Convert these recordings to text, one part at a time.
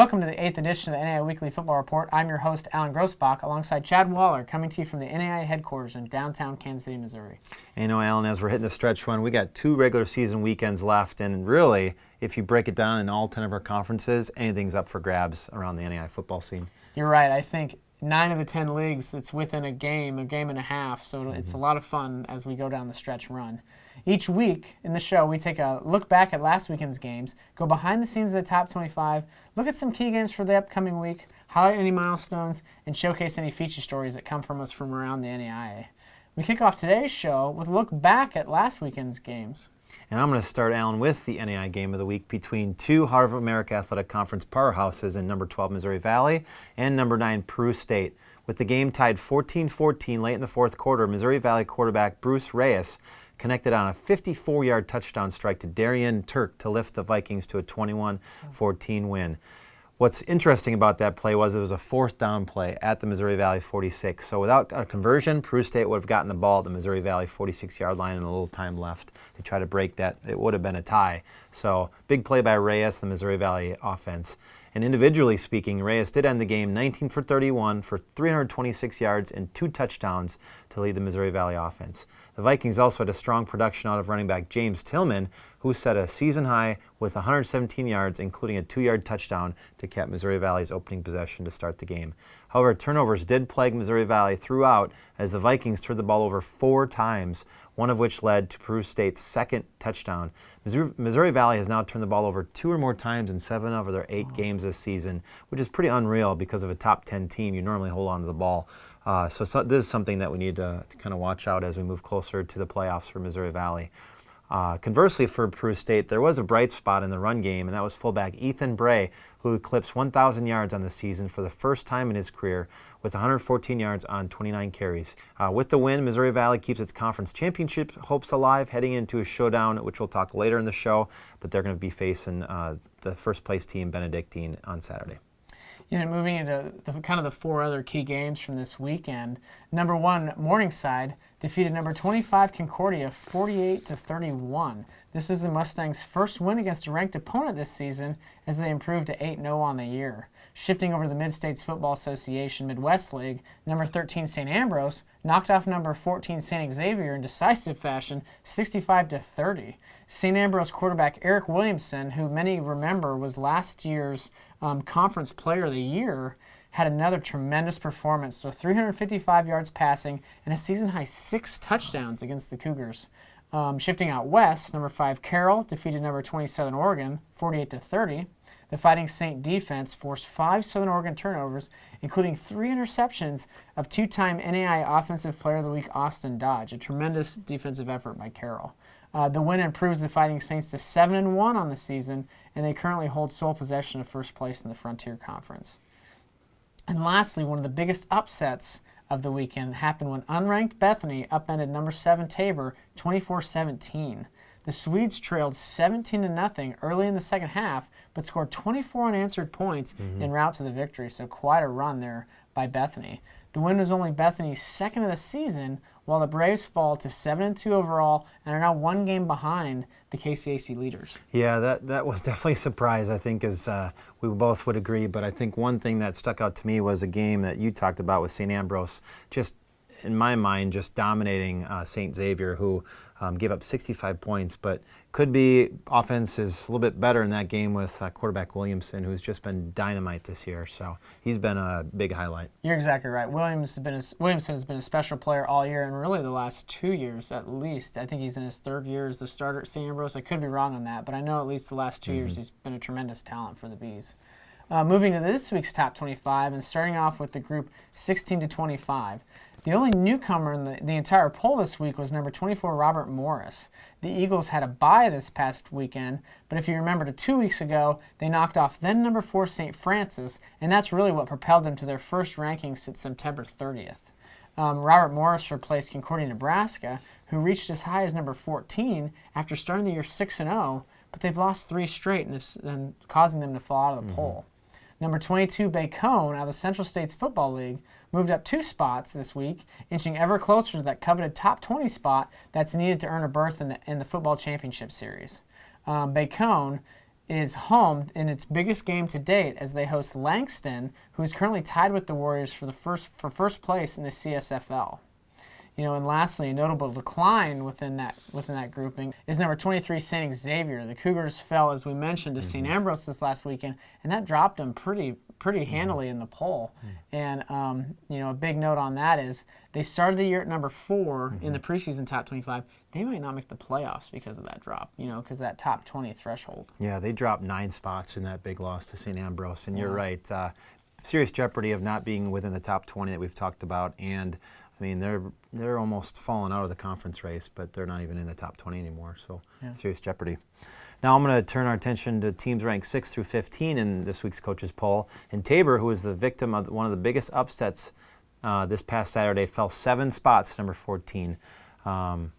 Welcome to the 8th edition of the NAIA Weekly Football Report. I'm your host, Alan Grossbach, alongside Chad Waller, coming to you from the NAIA headquarters in downtown Kansas City, Missouri. And you know, Alan, as we're hitting the stretch run, we got 2 regular season weekends left, and really, if you break it down in all 10 of our conferences, anything's up for grabs around the NAIA football scene. You're right. I think 9 of the 10 leagues, it's within a game and a half, so it's a lot of fun as we go down the stretch run. Each week in the show, we take a look back at last weekend's games, go behind the scenes of the top 25, look at some key games for the upcoming week, highlight any milestones, and showcase any feature stories that come from us from around the NAIA. We kick off today's show with a look back at last weekend's games. And I'm going to start, Alan, with the NAIA game of the week between 2 Heart of America Athletic Conference powerhouses in number 12 Missouri Valley and number 9 Peru State. With the game tied 14-14 late in the fourth quarter, Missouri Valley quarterback Bruce Reyes connected on a 54-yard touchdown strike to Darian Turk to lift the Vikings to a 21-14 win. What's interesting about that play was it was a 4th down play at the Missouri Valley 46. So without a conversion, Peru State would have gotten the ball at the Missouri Valley 46-yard line and a little time left to try to break that. It would have been a tie. So big play by Reyes, the Missouri Valley offense. And individually speaking, Reyes did end the game 19 for 31 for 326 yards and 2 touchdowns to lead the Missouri Valley offense. The Vikings also had a strong production out of running back James Tillman, who set a season high with 117 yards, including a 2-yard touchdown to cap Missouri Valley's opening possession to start the game. However, turnovers did plague Missouri Valley throughout as the Vikings turned the ball over 4 times, one of which led to Peru State's 2nd touchdown. Missouri Valley has now turned the ball over 2 or more times in 7 of their 8 games this season, which is pretty unreal because of a top 10 team. You normally hold on to the ball. So this is something that we need to kind of watch out as we move closer to the playoffs for Missouri Valley. Conversely, for Peru State, there was a bright spot in the run game, and that was fullback Ethan Bray, who eclipsed 1,000 yards on the season for the first time in his career with 114 yards on 29 carries. With the win, Missouri Valley keeps its conference championship hopes alive, heading into a showdown, which we'll talk later in the show, but they're going to be facing the first-place team, Benedictine, on Saturday. You know, moving into the 4 other key games from this weekend, number 1, Morningside defeated number 25, Concordia, 48-31. This is the Mustangs' first win against a ranked opponent this season as they improved to 8-0 on the year. Shifting over to the Mid-States Football Association Midwest League, number 13, St. Ambrose, knocked off number 14, St. Xavier in decisive fashion, 65-30. St. Ambrose quarterback Eric Williamson, who many remember was last year's Conference Player of the Year, had another tremendous performance with 355 yards passing and a season-high 6 touchdowns against the Cougars. Shifting out west, number 5, Carroll defeated number 20, Southern Oregon, 48-30. The Fighting Saint defense forced 5 Southern Oregon turnovers, including 3 interceptions of 2-time NAIA Offensive Player of the Week Austin Dodge, a tremendous defensive effort by Carroll. The win improves the Fighting Saints to 7-1 on the season, and they currently hold sole possession of first place in the Frontier Conference. And lastly, one of the biggest upsets of the weekend happened when unranked Bethany upended number 7 Tabor 24-17. The Swedes trailed 17-0 early in the second half, but scored 24 unanswered points en route to the victory, so quite a run there by Bethany. The win was only Bethany's 2nd of the season, while the Braves fall to 7-2 overall and are now 1 game behind the KCAC leaders. Yeah, that was definitely a surprise, I think, as we both would agree. But I think one thing that stuck out to me was a game that you talked about with St. Ambrose, just in my mind, just dominating St. Xavier, who gave up 65 points, but could be offense is a little bit better in that game with quarterback Williamson, who's just been dynamite this year. So he's been a big highlight. You're exactly right. Williamson has been a special player all year, and really the last 2 years at least. I think he's in his 3rd year as the starter at St. Ambrose. I could be wrong on that, but I know at least the last 2 years he's been a tremendous talent for the Bees. Moving to this week's top 25 and starting off with the group 16-25. The only newcomer in the entire poll this week was number 24, Robert Morris. The Eagles had a bye this past weekend, but if you remember 2 weeks ago, they knocked off then number 4, St. Francis, and that's really what propelled them to their first ranking since September 30th. Robert Morris replaced Concordia, Nebraska, who reached as high as number 14 after starting the year 6-0, but they've lost 3 straight and causing them to fall out of the poll. Number 22, Bacone, out of the Central States Football League, moved up 2 spots this week, inching ever closer to that coveted top 20 spot that's needed to earn a berth in the football championship series. Bacone is home in its biggest game to date as they host Langston, who is currently tied with the Warriors for first place in the CSFL. And lastly, a notable decline within that grouping is number 23, St. Xavier. The Cougars fell, as we mentioned, to St. Ambrose this last weekend, and that dropped them pretty handily in the poll. And a big note on that is they started the year at number 4 in the preseason top 25. They might not make the playoffs because of that drop, because of that top 20 threshold. Yeah, they dropped 9 spots in that big loss to St. Ambrose, and you're right. Serious jeopardy of not being within the top 20 that we've talked about, and they're almost falling out of the conference race, but they're not even in the top 20 anymore, so serious jeopardy. Now I'm going to turn our attention to teams ranked 6 through 15 in this week's coaches poll. And Tabor, who was the victim of one of the biggest upsets this past Saturday, fell 7 spots to number 14. And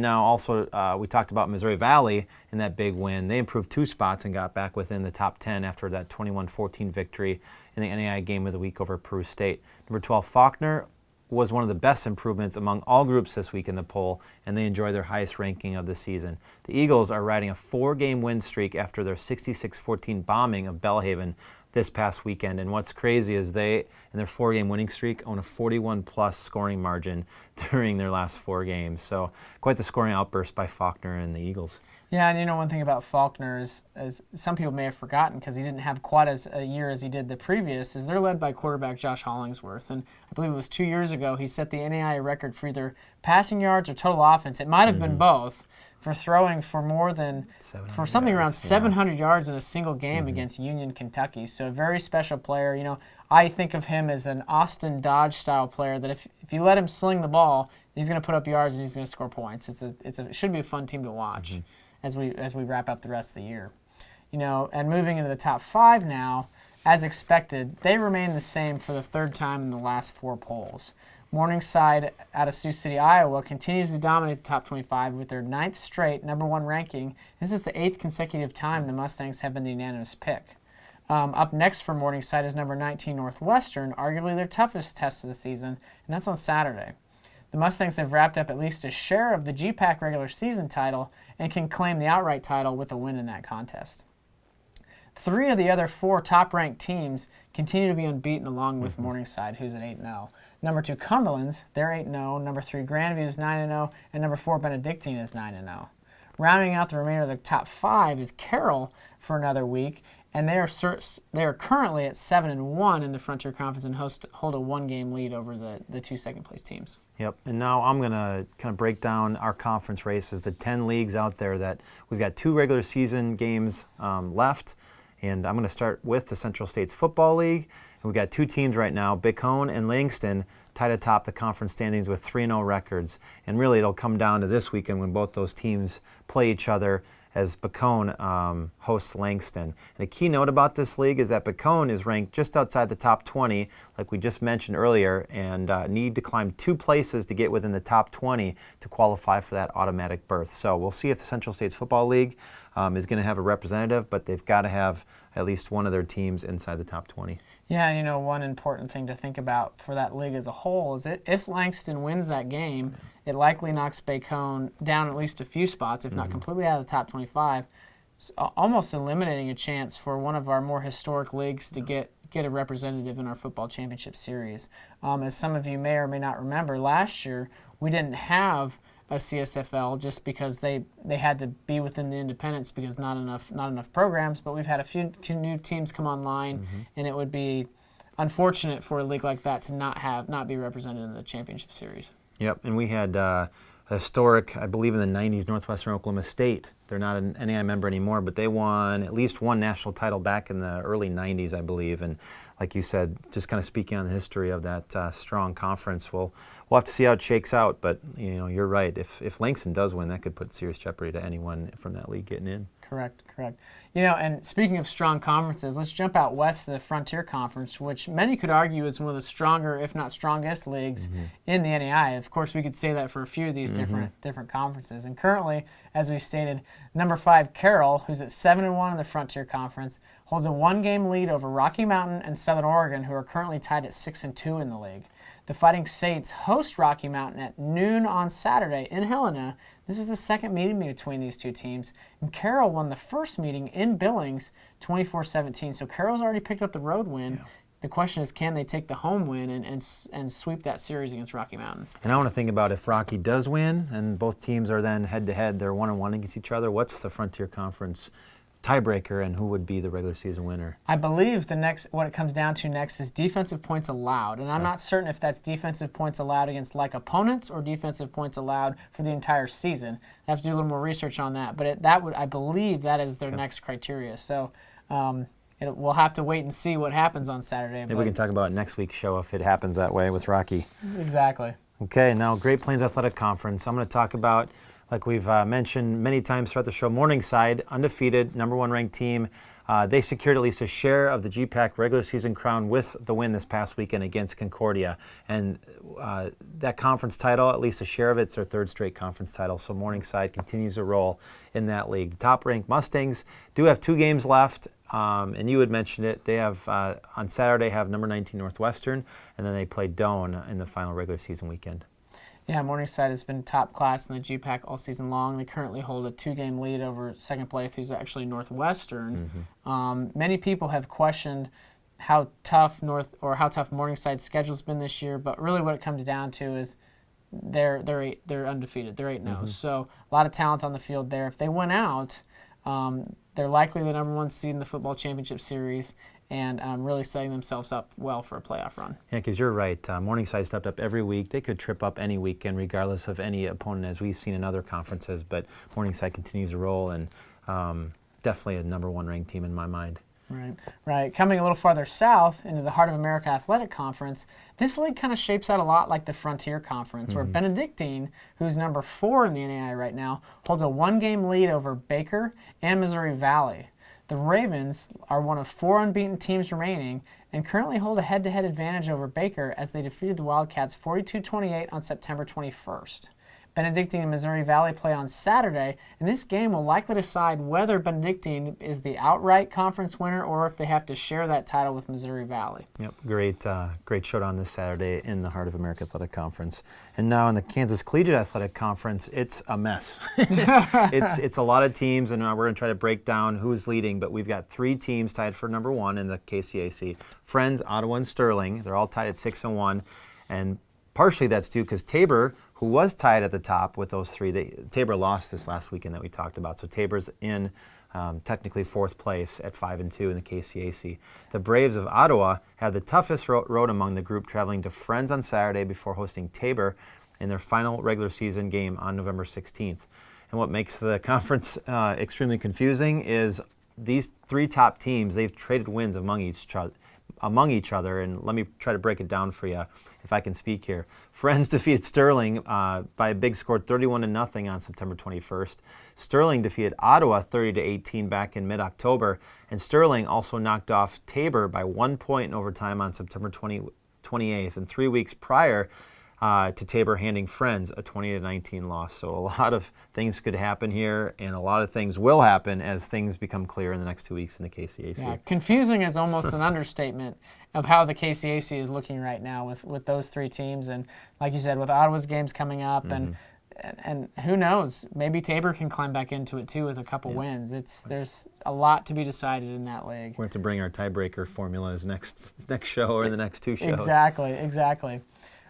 now also we talked about Missouri Valley in that big win. They improved 2 spots and got back within the top 10 after that 21-14 victory in the NAIA game of the week over Peru State. Number 12, Faulkner, was one of the best improvements among all groups this week in the poll, and they enjoy their highest ranking of the season. The Eagles are riding a 4-game win streak after their 66-14 bombing of Belhaven this past weekend. And what's crazy is they, in their 4-game winning streak, own a 41-plus scoring margin during their last 4 games. So quite the scoring outburst by Faulkner and the Eagles. Yeah, and one thing about Faulkner is, as some people may have forgotten because he didn't have quite as a year as he did the previous, is they're led by quarterback Josh Hollingsworth. And I believe it was 2 years ago he set the NAIA record for either passing yards or total offense. It might have been both, for throwing for something around 700 yards in a single game against Union, Kentucky. So a very special player. I think of him as an Austin Dodge style player that if you let him sling the ball, he's going to put up yards and he's going to score points. It should be a fun team to watch as we wrap up the rest of the year. And moving into the top 5 now, as expected, they remain the same for the 3rd time in the last 4 polls. Morningside out of Sioux City, Iowa, continues to dominate the top 25 with their 9th straight number 1 ranking. This is the 8th consecutive time the Mustangs have been the unanimous pick. Up next for Morningside is number 19 Northwestern, arguably their toughest test of the season, and that's on Saturday. The Mustangs have wrapped up at least a share of the GPAC regular season title and can claim the outright title with a win in that contest. 3 of the other 4 top-ranked teams continue to be unbeaten along with Morningside, who's at 8-0. Number 2, Cumberland's, they're 8-0. Number 3, Grandview is 9-0. And number 4, Benedictine is 9-0. Rounding out the remainder of the top 5 is Carroll for another week, and they are currently at 7-1 in the Frontier Conference and hold a 1-game lead over the 2 second-place teams. Yep, and now I'm going to kind of break down our conference races, the 10 leagues out there that we've got 2 regular season games left, and I'm going to start with the Central States Football League. And we've got 2 teams right now, Bacone and Langston, tied atop the conference standings with 3-0 records. And really it'll come down to this weekend when both those teams play each other as Bacone hosts Langston. And a key note about this league is that Bacone is ranked just outside the top 20, like we just mentioned earlier, and need to climb 2 places to get within the top 20 to qualify for that automatic berth. So we'll see if the Central States Football League is going to have a representative, but they've got to have at least one of their teams inside the top 20. Yeah, one important thing to think about for that league as a whole is if Langston wins that game, it likely knocks Bacone down at least a few spots, if not completely out of the top 25, almost eliminating a chance for one of our more historic leagues to get a representative in our football championship series. As some of you may or may not remember, last year we didn't have a CSFL just because they had to be within the independents because not enough programs, but we've had a few new teams come online, and it would be unfortunate for a league like that to not be represented in the championship series. Yep, and we had a historic, I believe in the 90s, Northwestern Oklahoma State. They're not an NAIA member anymore, but they won at least one national title back in the early 90s, I believe. And like you said, just kind of speaking on the history of that strong conference, we'll have to see how it shakes out. But you're right. If Langston does win, that could put serious jeopardy to anyone from that league getting in. Correct. And speaking of strong conferences, let's jump out west to the Frontier Conference, which many could argue is one of the stronger, if not strongest, leagues in the NAIA. Of course, we could say that for a few of these different conferences. And currently, as we stated, number 5, Carroll, who's at 7-1 in the Frontier Conference, holds a 1-game lead over Rocky Mountain and Southern Oregon, who are currently tied at 6-2 in the league. The Fighting Saints host Rocky Mountain at noon on Saturday in Helena. This is the second meeting between these two teams. And Carroll won the first meeting in Billings 24-17. So Carroll's already picked up the road win. Yeah. The question is, can they take the home win and sweep that series against Rocky Mountain? And I want to think about if Rocky does win and both teams are then head-to-head, they're 1-1 against each other, what's the Frontier Conference tiebreaker and who would be the regular season winner? I believe what it comes down to next is defensive points allowed. And I'm not certain if that's defensive points allowed against like opponents or defensive points allowed for the entire season. I have to do a little more research on that. But I believe that is their next criteria. So we'll have to wait and see what happens on Saturday. Maybe we can talk about next week's show if it happens that way with Rocky. Exactly. Okay, now Great Plains Athletic Conference. I'm going to talk about, like we've mentioned many times throughout the show, Morningside, undefeated, #1 ranked team. They secured at least a share of the GPAC regular season crown with the win this past weekend against Concordia. And that conference title, at least a share of it's their third straight conference title. So Morningside continues to roll in that league. The top-ranked Mustangs do have 2 games left. And you had mentioned it. They have, on Saturday, have number 19 Northwestern, and then they play Doane in the final regular season weekend. Yeah, Morningside has been top class in the GPAC all season long. They currently hold a 2-game lead over second place, who's actually Northwestern. Mm-hmm. Many people have questioned how tough Morningside's schedule's been this year, but really what it comes down to is they're undefeated. They're 8-0. Mm-hmm. So a lot of talent on the field there. If they win out, they're likely the #1 seed in the football championship series and really setting themselves up well for a playoff run. Yeah, because you're right. Morningside stepped up every week. They could trip up any weekend regardless of any opponent, as we've seen in other conferences, but Morningside continues to roll and definitely a #1 ranked team in my mind. Right. Coming a little farther south into the Heart of America Athletic Conference, this league kind of shapes out a lot like the Frontier Conference, where Benedictine, who's #4 in the NAIA right now, holds a 1-game lead over Baker and Missouri Valley. The Ravens are one of 4 unbeaten teams remaining and currently hold a head-to-head advantage over Baker as they defeated the Wildcats 42-28 on September 21st. Benedictine and Missouri Valley play on Saturday, and this game will likely decide whether Benedictine is the outright conference winner or if they have to share that title with Missouri Valley. Yep, great showdown this Saturday in the Heart of America Athletic Conference. And now in the Kansas Collegiate Athletic Conference, it's a mess. It's a lot of teams, and we're going to try to break down who's leading, but we've got 3 teams tied for #1 in the KCAC. Friends, Ottawa, and Sterling. They're all tied at 6-1, and partially that's due because Tabor, who was tied at the top with those 3, Tabor lost this last weekend that we talked about. So Tabor's in technically 4th place at 5-2 in the KCAC. The Braves of Ottawa have the toughest road among the group, traveling to Friends on Saturday before hosting Tabor in their final regular season game on November 16th. And what makes the conference extremely confusing is these 3 top teams, they've traded wins among each other, and let me try to break it down for you if I can speak here. Friends defeated Sterling by a big score, 31-0 on September 21st. Sterling defeated Ottawa 30-18 back in mid-October, and Sterling also knocked off Tabor by 1 point in overtime on September 28th, and 3 weeks prior to Tabor handing Friends a 20-19 loss. So a lot of things could happen here, and a lot of things will happen as things become clear in the next 2 weeks in the KCAC. Yeah, confusing is almost an understatement of how the KCAC is looking right now with those 3 teams. And like you said, with Ottawa's games coming up, and who knows, maybe Tabor can climb back into it too with a couple wins. There's a lot to be going in that league. We're going to bring our tiebreaker formulas next show or the next 2 shows. Exactly.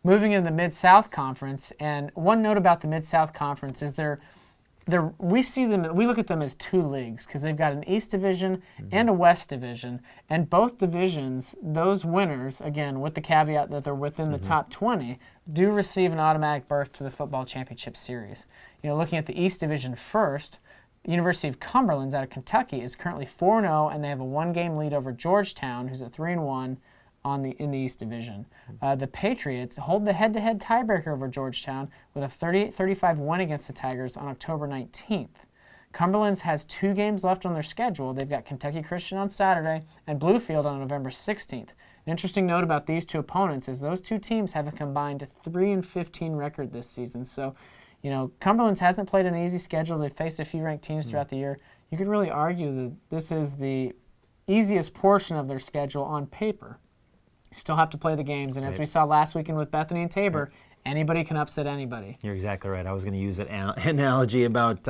Moving into the Mid-South Conference, and one note about the Mid-South Conference is we look at them as 2 leagues because they've got an East Division and a West Division, and both divisions, those winners, again, with the caveat that they're within the top 20, do receive an automatic berth to the Football Championship Series. Looking at the East Division first, University of Cumberland's out of Kentucky is currently 4-0, and they have a 1-game lead over Georgetown, who's at 3-1. In the East Division. The Patriots hold the head-to-head tiebreaker over Georgetown with a 38-35 win against the Tigers on October 19th. Cumberland's has 2 games left on their schedule. They've got Kentucky Christian on Saturday and Bluefield on November 16th. An interesting note about these 2 opponents is those 2 teams have a combined 3-15 record this season. So, Cumberland's hasn't played an easy schedule. They've faced a few ranked teams throughout the year. You could really argue that this is the easiest portion of their schedule on paper. You still have to play the games, and as we saw last weekend with Bethany and Tabor, anybody can upset anybody. You're exactly right. I was going to use that analogy about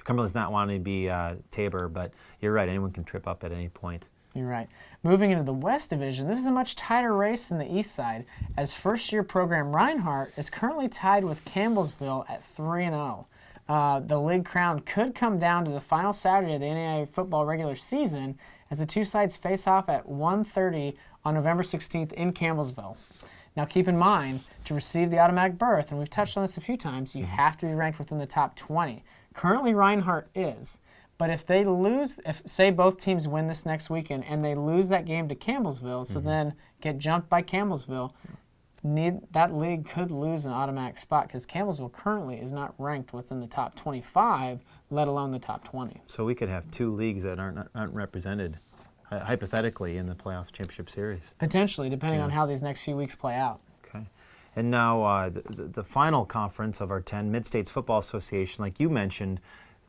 Cumberland's not wanting to be Tabor, but you're right. Anyone can trip up at any point. You're right. Moving into the West Division, this is a much tighter race than the East side, as first-year program Reinhardt is currently tied with Campbellsville at 3-0. The league crown could come down to the final Saturday of the NAIA football regular season as the two sides face off at 1:30 on November 16th in Campbellsville. Now keep in mind, to receive the automatic berth, and we've touched on this a few times, you have to be ranked within the top 20. Currently Reinhardt is, but if they lose, if say both teams win this next weekend and they lose that game to Campbellsville, so then get jumped by Campbellsville, that league could lose an automatic spot because Campbellsville currently is not ranked within the top 25, let alone the top 20. So we could have two leagues that aren't represented, hypothetically, in the playoff championship series. Potentially, depending on how these next few weeks play out. Okay. And now the final conference of our 10, Mid-States Football Association, like you mentioned,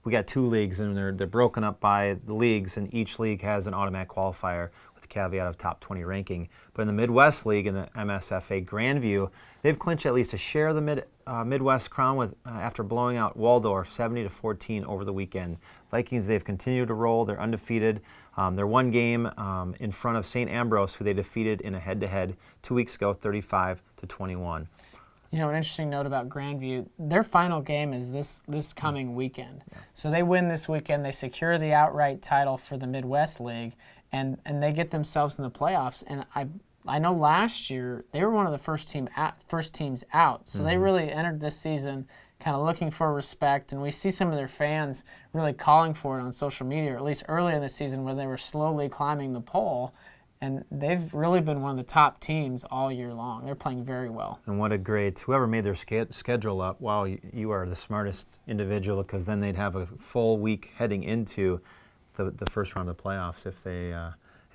we got two leagues, and they're broken up by the leagues, and each league has an automatic qualifier with the caveat of top 20 ranking. But in the Midwest League, in the MSFA Grandview, they've clinched at least a share of the Midwest crown with after blowing out Waldorf 70-14 over the weekend. Vikings, they've continued to roll. They're undefeated. They're one game in front of St. Ambrose, who they defeated in a head-to-head 2 weeks ago, 35-21. You know, an interesting note about Grandview, their final game is this coming weekend. Yeah. So they win this weekend, they secure the outright title for the Midwest League, and they get themselves in the playoffs. And I know last year they were one of the first teams out, so they really entered this season kind of looking for respect, and we see some of their fans really calling for it on social media, or at least early in the season when they were slowly climbing the pole. And they've really been one of the top teams all year long. They're playing very well. And what a great, whoever made their schedule up, wow, you are the smartest individual, because then they'd have a full week heading into the first round of the playoffs if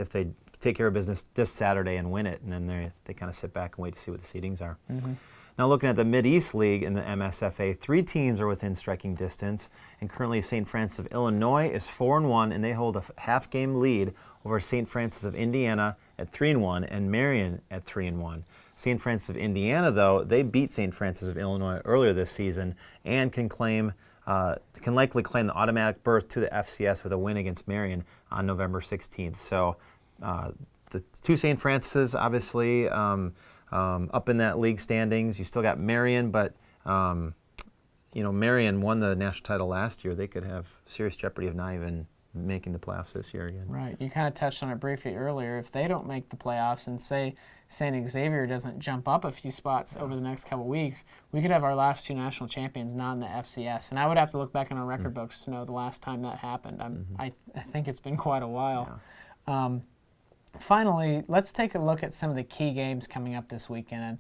they take care of business this Saturday and win it, and then they kind of sit back and wait to see what the seedings are. Now looking at the Mid-East League in the MSFA, 3 teams are within striking distance, and currently St. Francis of Illinois is 4-1, and they hold a half-game lead over St. Francis of Indiana at 3-1 and Marion at 3-1. St. Francis of Indiana, though, they beat St. Francis of Illinois earlier this season and can likely claim the automatic berth to the FCS with a win against Marion on November 16th. So the two St. Francis, obviously, up in that league standings. You still got Marion, but Marion won the national title last year. They could have serious jeopardy of not even making the playoffs this year again. Right. You kind of touched on it briefly earlier. If they don't make the playoffs and say St. Xavier doesn't jump up a few spots over the next couple weeks, we could have our last 2 national champions not in the FCS. And I would have to look back in our record books to know the last time that happened. I think it's been quite a while. Yeah. Finally, let's take a look at some of the key games coming up this weekend.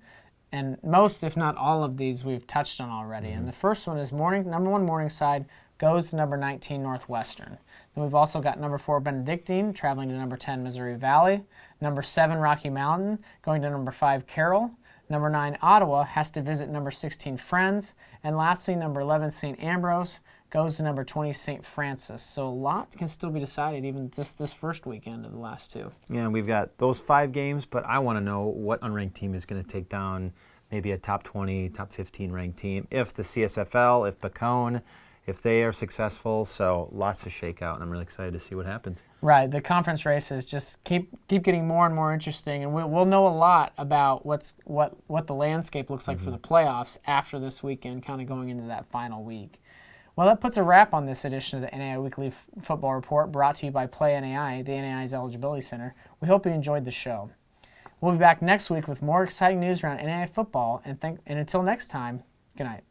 And most, if not all of these, we've touched on already. And the first one is number 1 Morningside goes to number 19 Northwestern. Then we've also got number 4 Benedictine traveling to number 10 Missouri Valley. Number 7 Rocky Mountain going to number 5 Carroll. Number 9 Ottawa has to visit number 16 Friends. And lastly, number 11 St. Ambrose goes to number 20 St. Francis. So a lot can still be decided even this first weekend of the last 2. Yeah, and we've got those 5 games, but I want to know what unranked team is going to take down maybe a top 20, top 15 ranked team. If the CSFL, if Bacone, if they are successful. So lots of shakeout, and I'm really excited to see what happens. Right. The conference races just keep getting more and more interesting, and we'll know a lot about what the landscape looks like for the playoffs after this weekend, kind of going into that final week. Well, that puts a wrap on this edition of the NAIA Weekly Football Report, brought to you by Play NAIA, the NAIA's Eligibility Center. We hope you enjoyed the show. We'll be back next week with more exciting news around NAIA football, and until next time, good night.